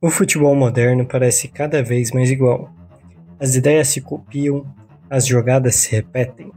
O futebol moderno parece cada vez mais igual. As ideias se copiam, as jogadas se repetem.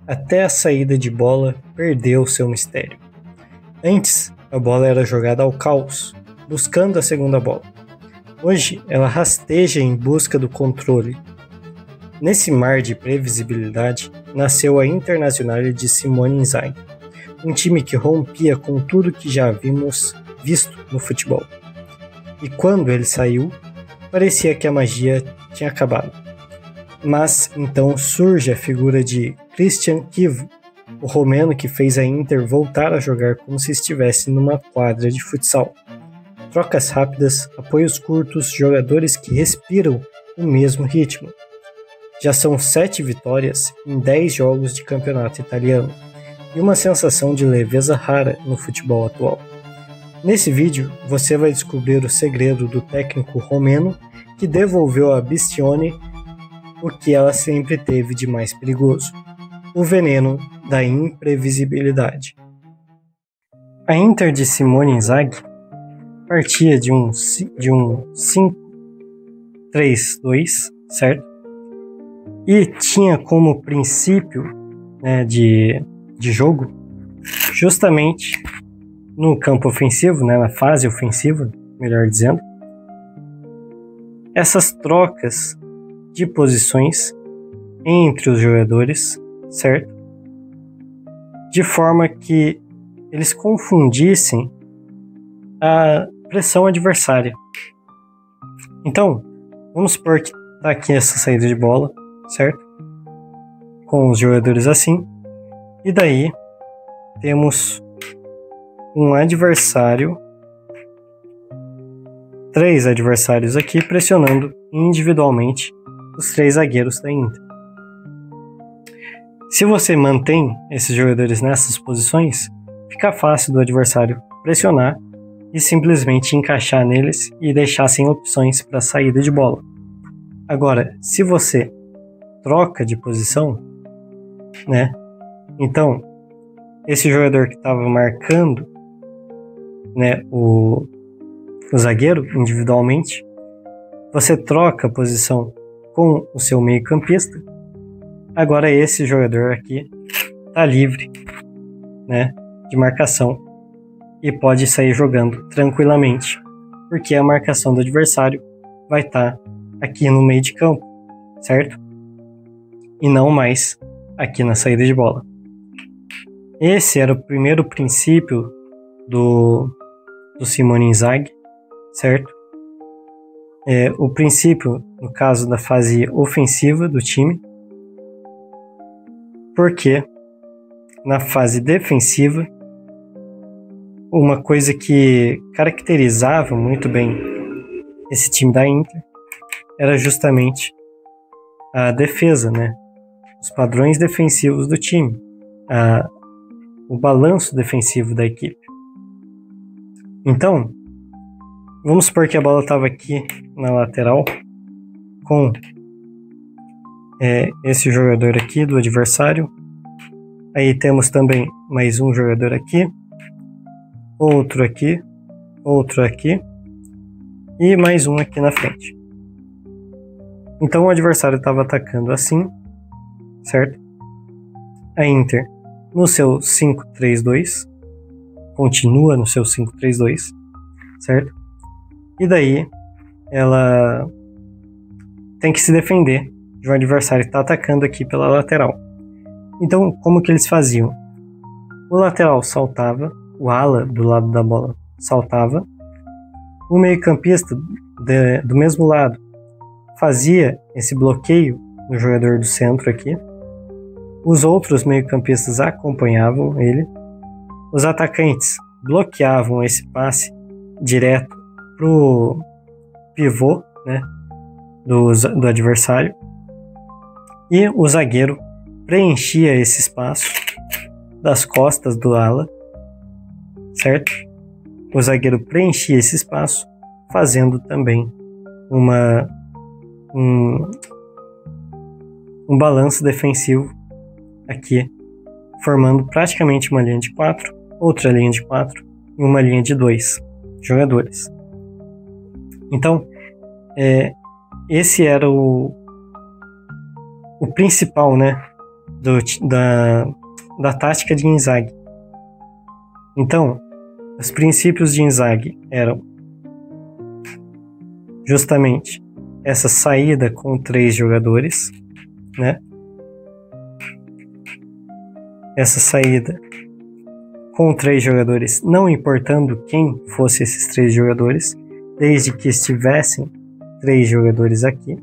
Até a saída de bola perdeu seu mistério. Antes, a bola era jogada ao caos, buscando a segunda bola. Hoje, ela rasteja em busca do controle. Nesse mar de previsibilidade, nasceu a Internazionale de Simone Inzaghi, um time que rompia com tudo que já havíamos visto no futebol. E quando ele saiu, parecia que a magia tinha acabado. Mas então surge a figura de Christian Chivu, o romeno que fez a Inter voltar a jogar como se estivesse numa quadra de futsal. Trocas rápidas, apoios curtos, jogadores que respiram o mesmo ritmo. Já são 7 vitórias em 10 jogos de campeonato italiano e uma sensação de leveza rara no futebol atual. Nesse vídeo, você vai descobrir o segredo do técnico romeno que devolveu a Bistione o que ela sempre teve de mais perigoso: o veneno da imprevisibilidade. A Inter de Simone Inzaghi partia de um 5-3-2, certo? E tinha como princípio, de jogo justamente no campo ofensivo, na fase ofensiva, melhor dizendo, essas trocas de posições entre os jogadores, certo? De forma que eles confundissem a pressão adversária. Então, vamos supor que está aqui essa saída de bola, certo? Com os jogadores assim, e daí temos um adversário, 3 adversários aqui pressionando individualmente os 3 zagueiros da Inter. Se você mantém esses jogadores nessas posições, fica fácil do adversário pressionar e simplesmente encaixar neles e deixar sem opções para saída de bola. Agora, se você troca de posição, então esse jogador que estava marcando o zagueiro individualmente, você troca a posição com o seu meio-campista. Agora esse jogador aqui está livre, de marcação e pode sair jogando tranquilamente, porque a marcação do adversário vai estar aqui no meio de campo, certo? E não mais aqui na saída de bola. Esse era o primeiro princípio do Simone Inzaghi, certo? O princípio, no caso da fase ofensiva do time, porque na fase defensiva, uma coisa que caracterizava muito bem esse time da Inter era justamente a defesa, os padrões defensivos do time, o balanço defensivo da equipe. Então, vamos supor que a bola estava aqui na lateral com esse jogador aqui do adversário. Aí temos também mais um jogador aqui, outro aqui e mais um aqui na frente. Então o adversário estava atacando assim, certo? A Inter no seu 5-3-2, continua no seu 5-3-2, certo? E daí ela tem que se defender de um adversário que está atacando aqui pela lateral. Então, como que eles faziam? O lateral saltava, o ala do lado da bola saltava, o meio-campista do mesmo lado fazia esse bloqueio no jogador do centro aqui, os outros meio-campistas acompanhavam ele, os atacantes bloqueavam esse passe direto pro pivô, do adversário, e o zagueiro preenchia esse espaço das costas do ala, certo? O zagueiro preenchia esse espaço, fazendo também um balanço defensivo aqui, formando praticamente uma linha de 4, outra linha de 4 e uma linha de 2 jogadores. Então, esse era o principal, né, da tática de Inzaghi. Então, os princípios de Inzaghi eram justamente essa saída com 3 jogadores, né? Essa saída com 3 jogadores, não importando quem fosse esses 3 jogadores, desde que estivessem 3 jogadores aqui,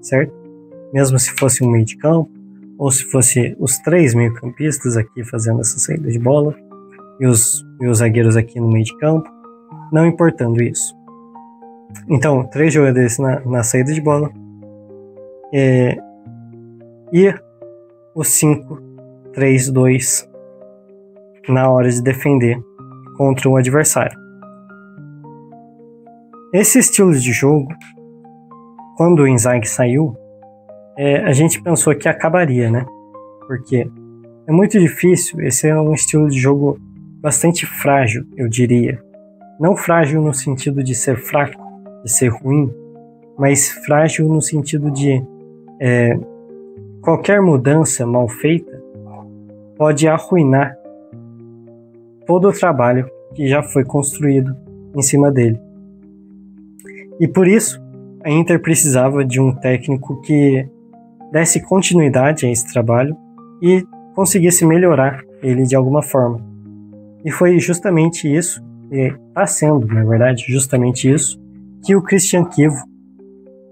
certo? Mesmo se fosse um meio de campo, ou se fosse os 3 meio-campistas aqui fazendo essa saída de bola, e os zagueiros aqui no meio de campo, não importando isso. Então, 3 jogadores na saída de bola, e os 5-3-2 na hora de defender contra um adversário. Esse estilo de jogo, quando o Inzaghi saiu, a gente pensou que acabaria, né? Porque é muito difícil, esse é um estilo de jogo bastante frágil, eu diria. Não frágil no sentido de ser fraco, de ser ruim, mas frágil no sentido de qualquer mudança mal feita pode arruinar todo o trabalho que já foi construído em cima dele. E por isso, a Inter precisava de um técnico que desse continuidade a esse trabalho e conseguisse melhorar ele de alguma forma. E foi justamente isso, e está sendo, na verdade, justamente isso, que o Christian Chivu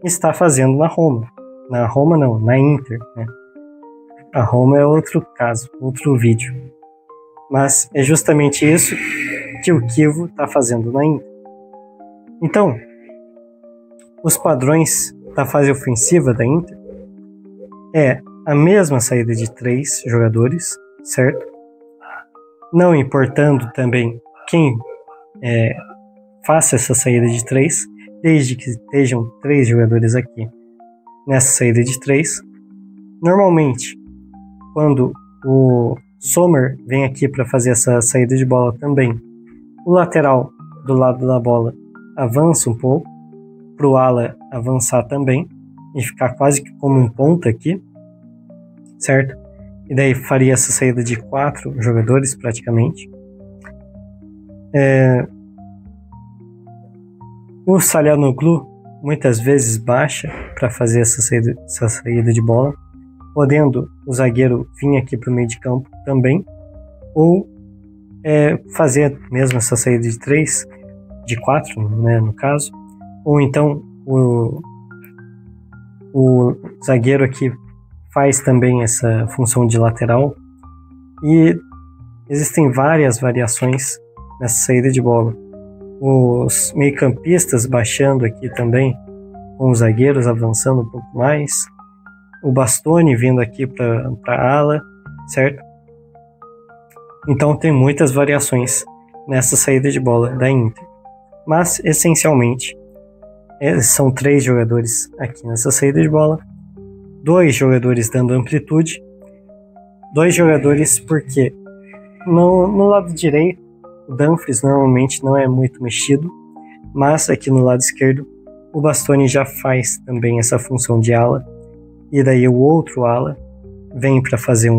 está fazendo na Roma. Na Roma não, na Inter, né? A Roma é outro caso, outro vídeo. Mas é justamente isso que o Chivu está fazendo na Inter. Então, os padrões da fase ofensiva da Inter é a mesma saída de 3 jogadores, certo? Não importando também quem faça essa saída de 3, desde que estejam 3 jogadores aqui nessa saída de 3. Normalmente, quando o Sommer vem aqui para fazer essa saída de bola também, o lateral do lado da bola avança um pouco, para o ala avançar também e ficar quase que como um ponta aqui, certo? E daí faria essa saída de 4 jogadores praticamente. O Çalhanoğlu muitas vezes baixa para fazer essa saída de bola, podendo o zagueiro vir aqui para o meio de campo também, ou fazer mesmo essa saída de 3, de 4, né, no caso, ou então o zagueiro aqui faz também essa função de lateral. E existem várias variações nessa saída de bola. Os meio-campistas baixando aqui também, com os zagueiros avançando um pouco mais, o Bastoni vindo aqui para a ala, certo? Então tem muitas variações nessa saída de bola da Inter. Mas, essencialmente, são 3 jogadores aqui nessa saída de bola, 2 jogadores dando amplitude, 2 jogadores porque no lado direito o Dumfries normalmente não é muito mexido, mas aqui no lado esquerdo o Bastoni já faz também essa função de ala, e daí o outro ala vem para fazer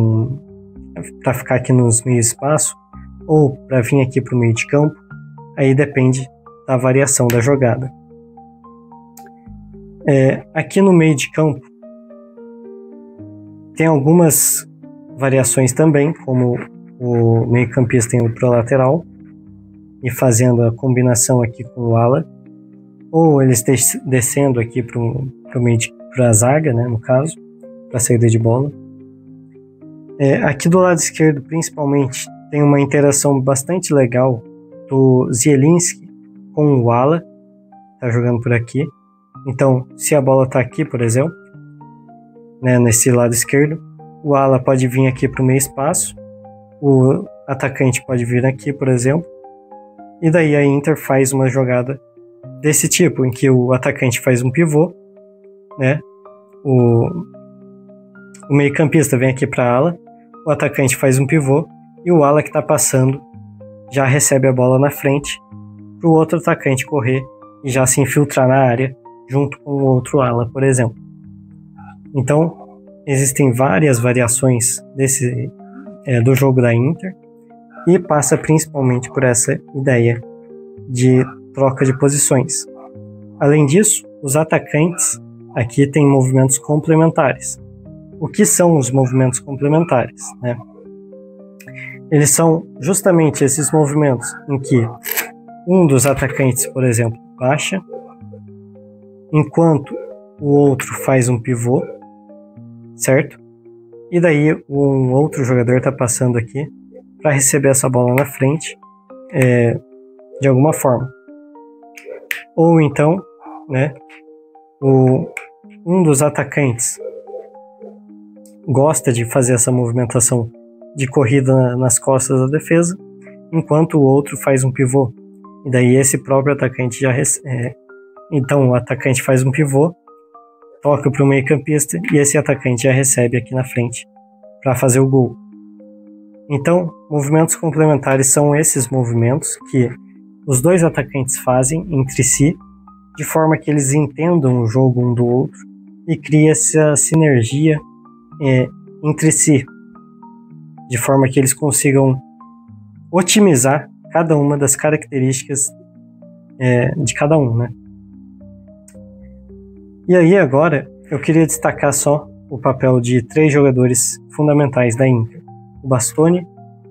para ficar aqui nos meio espaço ou para vir aqui para o meio de campo. Aí depende da variação da jogada. Aqui no meio de campo tem algumas variações também, como o meio-campista indo para o lateral e fazendo a combinação aqui com o ala, ou eles descendo aqui para a zaga, né, no caso, para a saída de bola. Aqui do lado esquerdo, principalmente, tem uma interação bastante legal do Zielinski com o ala, tá jogando por aqui. Então, se a bola está aqui, por exemplo, né, nesse lado esquerdo, o ala pode vir aqui para o meio espaço, o atacante pode vir aqui, por exemplo, e daí a Inter faz uma jogada desse tipo, em que o atacante faz um pivô, né, o meio-campista vem aqui para a ala, o atacante faz um pivô, e o ala que está passando já recebe a bola na frente para o outro atacante correr e já se infiltrar na área junto com o outro ala, por exemplo. Então, existem várias variações do jogo da Inter e passa principalmente por essa ideia de troca de posições. Além disso, os atacantes aqui têm movimentos complementares. O que são os movimentos complementares, né? Eles são justamente esses movimentos em que um dos atacantes, por exemplo, baixa, enquanto o outro faz um pivô, certo? E daí um outro jogador está passando aqui para receber essa bola na frente de alguma forma. Ou então, né, um dos atacantes gosta de fazer essa movimentação de corrida nas costas da defesa, enquanto o outro faz um pivô. E daí esse próprio atacante já recebe. Então o atacante faz um pivô, toca para o meio-campista e esse atacante já recebe aqui na frente para fazer o gol. Então, movimentos complementares são esses movimentos que os dois atacantes fazem entre si, de forma que eles entendam o jogo um do outro e cria essa sinergia entre si, de forma que eles consigam otimizar cada uma das características de cada um, né? E aí agora eu queria destacar só o papel de 3 jogadores fundamentais da Inter: o Bastoni,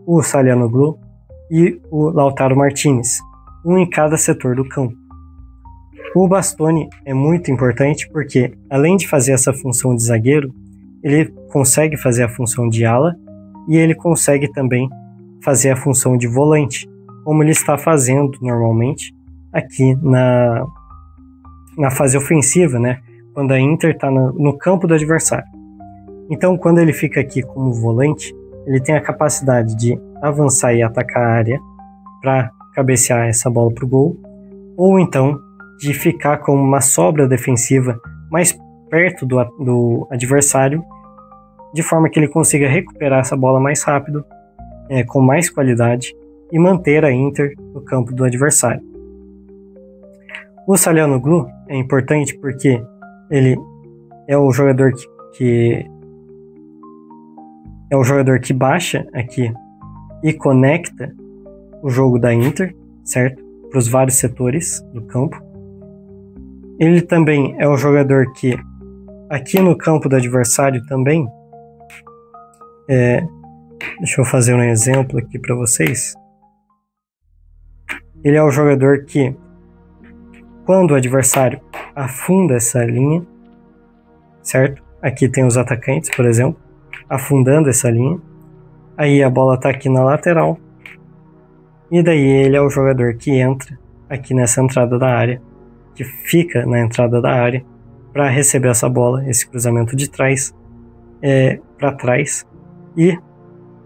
o Çalhanoğlu e o Lautaro Martinez, um em cada setor do campo. O Bastoni é muito importante porque, além de fazer essa função de zagueiro, ele consegue fazer a função de ala e ele consegue também fazer a função de volante, como ele está fazendo normalmente aqui na fase ofensiva, né? Quando a Inter está no campo do adversário. Então, quando ele fica aqui como volante, ele tem a capacidade de avançar e atacar a área para cabecear essa bola para o gol, ou então de ficar como uma sobra defensiva mais perto do adversário, de forma que ele consiga recuperar essa bola mais rápido, com mais qualidade, e manter a Inter no campo do adversário. O Çalhanoğlu é importante porque ele é o jogador que baixa aqui e conecta o jogo da Inter, certo? Para os vários setores do campo. Ele também é o jogador que aqui no campo do adversário também deixa eu fazer um exemplo aqui para vocês. Ele é o jogador que, quando o adversário afunda essa linha, certo? Aqui tem os atacantes, por exemplo, afundando essa linha. Aí a bola está aqui na lateral. E daí ele é o jogador que entra aqui nessa entrada da área, que fica na entrada da área para receber essa bola, esse cruzamento de trás para trás e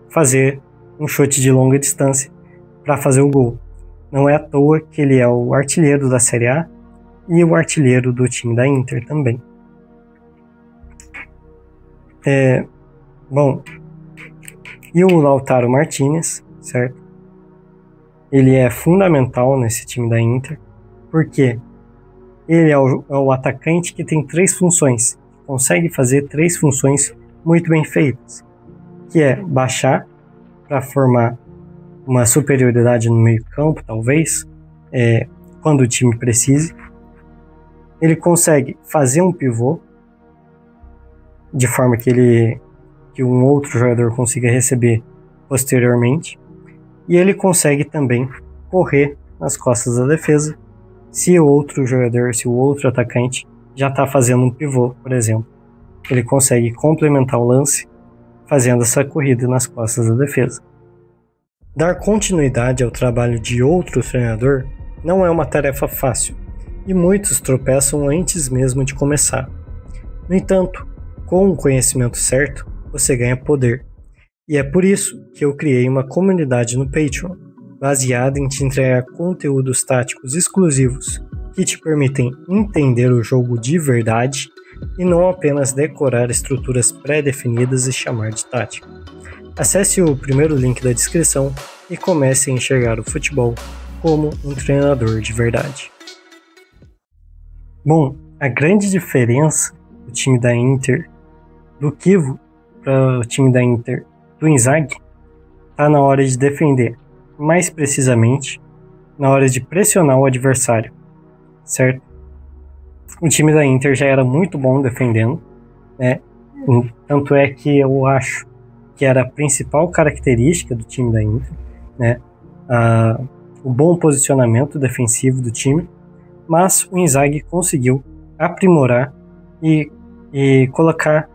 fazer um chute de longa distância para fazer o gol. Não é à toa que ele é o artilheiro da Série A e o artilheiro do time da Inter também. Bom, e o Lautaro Martinez, certo? Ele é fundamental nesse time da Inter, porque ele é o atacante que tem 3 funções, consegue fazer 3 funções muito bem feitas, que é baixar para formar uma superioridade no meio campo, talvez, quando o time precise. Ele consegue fazer um pivô, de forma que um outro jogador consiga receber posteriormente. E ele consegue também correr nas costas da defesa, se o outro atacante já está fazendo um pivô, por exemplo. Ele consegue complementar o lance fazendo essa corrida nas costas da defesa. Dar continuidade ao trabalho de outro treinador não é uma tarefa fácil, e muitos tropeçam antes mesmo de começar. No entanto, com o conhecimento certo, você ganha poder. E é por isso que eu criei uma comunidade no Patreon, baseada em te entregar conteúdos táticos exclusivos que te permitem entender o jogo de verdade e não apenas decorar estruturas pré-definidas e chamar de tática. Acesse o primeiro link da descrição e comece a enxergar o futebol como um treinador de verdade. Bom, a grande diferença do time da Inter do Chievo para o time da Inter do Inzaghi está na hora de defender, mais precisamente na hora de pressionar o adversário, certo? O time da Inter já era muito bom defendendo, né? Tanto é que eu acho que era a principal característica do time da Inter, né? O bom posicionamento defensivo do time, mas o Inzaghi conseguiu aprimorar e colocar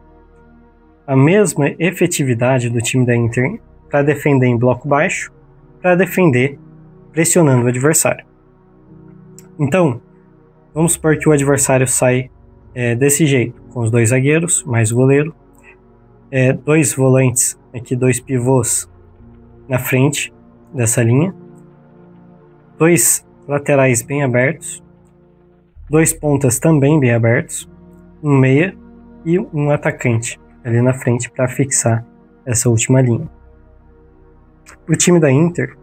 a mesma efetividade do time da Inter para defender em bloco baixo, para defender pressionando o adversário. Então, vamos supor que o adversário sai desse jeito, com os 2 zagueiros, mais o goleiro, 2 volantes, aqui 2 pivôs na frente dessa linha, 2 laterais bem abertos, 2 pontas também bem abertos, um meia e um atacante ali na frente para fixar essa última linha. O time da Inter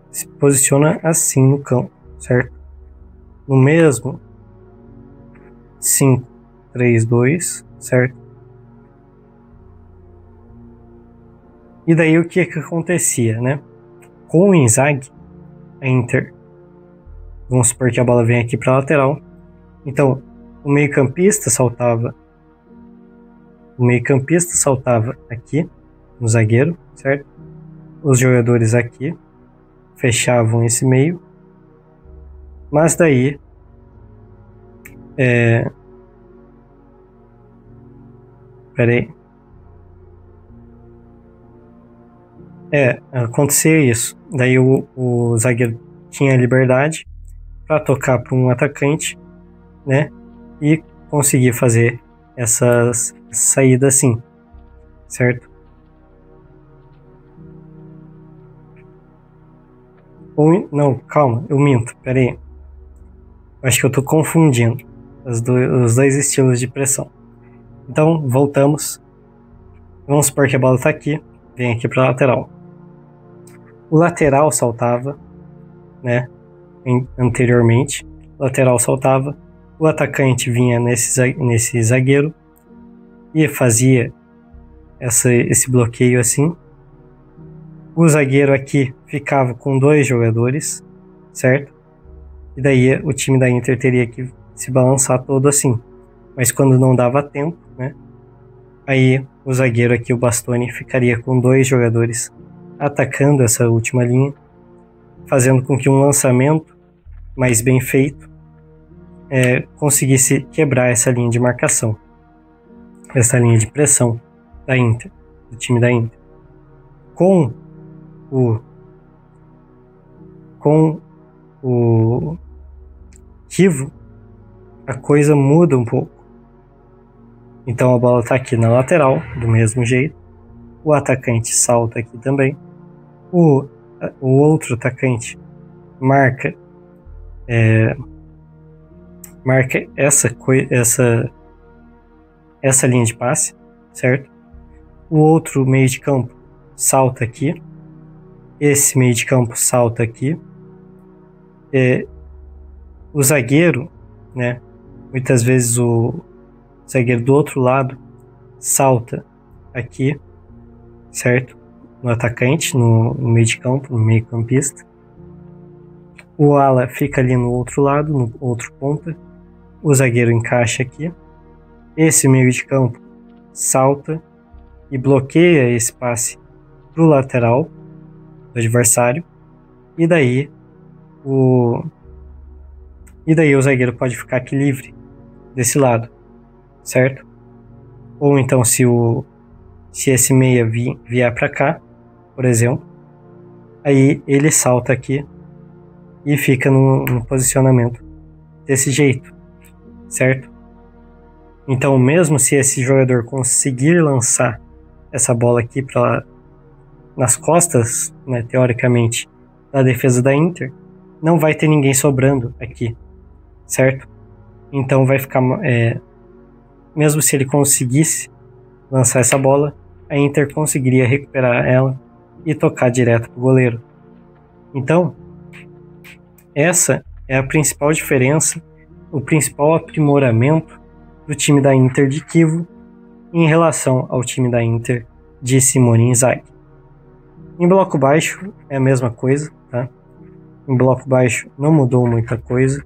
se posiciona assim no campo, certo? No mesmo 5-3-2, certo? E daí o que acontecia, né? Com o Inzaghi, a Inter, vamos supor que a bola vem aqui para a lateral, então o meio-campista saltava aqui no zagueiro, certo? Os jogadores aqui fechavam esse meio, mas daí acontecia isso. Daí o zagueiro tinha liberdade para tocar para um atacante, né? E conseguir fazer essas saídas assim, certo? Não, calma, eu minto, peraí. Acho que eu tô confundindo os dois estilos de pressão. Então, voltamos. Vamos supor que a bola tá aqui, vem aqui para a lateral. O lateral saltava, né? Anteriormente, o lateral saltava, o atacante vinha nesse zagueiro e fazia esse bloqueio assim. O zagueiro aqui ficava com 2 jogadores, certo? E daí o time da Inter teria que se balançar todo assim. Mas quando não dava tempo, né? Aí o zagueiro aqui, o Bastoni, ficaria com 2 jogadores atacando essa última linha, fazendo com que um lançamento mais bem feito conseguisse quebrar essa linha de marcação, essa linha de pressão da Inter, do time da Inter. Com o Chievo, a coisa muda um pouco. Então a bola está aqui na lateral, do mesmo jeito. O atacante salta aqui também. O outro atacante marca essa linha de passe, certo? O outro meio de campo salta aqui. Esse meio de campo salta aqui. O zagueiro, né? Muitas vezes o zagueiro do outro lado salta aqui, certo? No atacante, no meio de campo, no meio campista. O ala fica ali no outro lado, no outro ponta. O zagueiro encaixa aqui. Esse meio de campo salta e bloqueia esse passe para o lateral do adversário. E daí o zagueiro pode ficar aqui livre desse lado, certo? Ou então se esse meia vier para cá, por exemplo, aí ele salta aqui e fica no posicionamento desse jeito, certo? Então, mesmo se esse jogador conseguir lançar essa bola aqui nas costas, né, teoricamente, da defesa da Inter, não vai ter ninguém sobrando aqui, certo? Então vai ficar, mesmo se ele conseguisse lançar essa bola, a Inter conseguiria recuperar ela e tocar direto pro goleiro. Então, essa é a principal diferença, o principal aprimoramento do time da Inter de Chievo em relação ao time da Inter de Simone Inzaghi. Em bloco baixo é a mesma coisa, tá? Em bloco baixo não mudou muita coisa,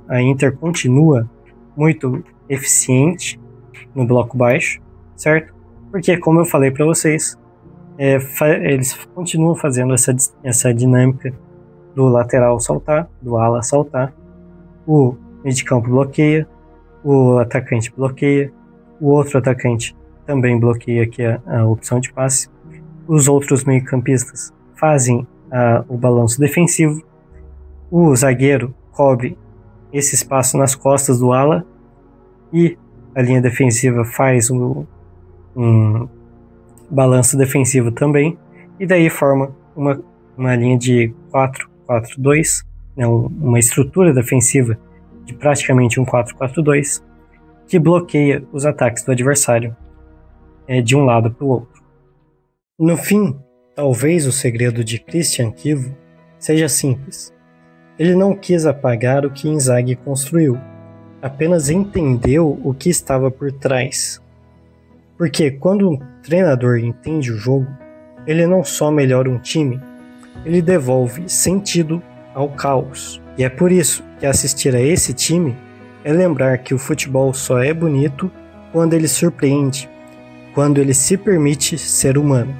a Inter continua muito eficiente no bloco baixo, certo? Porque, como eu falei para vocês, eles continuam fazendo essa dinâmica do lateral saltar, do ala saltar, o meio de campo bloqueia, o atacante bloqueia, o outro atacante também bloqueia aqui a opção de passe, os outros meio-campistas fazem o balanço defensivo, o zagueiro cobre esse espaço nas costas do ala e a linha defensiva faz um balanço defensivo também, e daí forma uma linha de 4-4-2, né, uma estrutura defensiva de praticamente um 4-4-2, que bloqueia os ataques do adversário de um lado para o outro. No fim, talvez o segredo de Christian Chievo seja simples. Ele não quis apagar o que Inzaghi construiu, apenas entendeu o que estava por trás. Porque quando um treinador entende o jogo, ele não só melhora um time, ele devolve sentido ao caos. E é por isso que assistir a esse time é lembrar que o futebol só é bonito quando ele surpreende, quando ele se permite ser humano.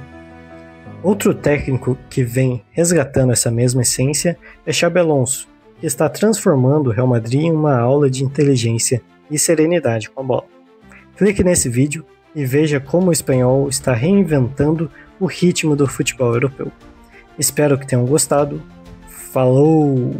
Outro técnico que vem resgatando essa mesma essência é Xabi Alonso, que está transformando o Real Madrid em uma aula de inteligência e serenidade com a bola. Clique nesse vídeo e veja como o espanhol está reinventando o ritmo do futebol europeu. Espero que tenham gostado. Falou!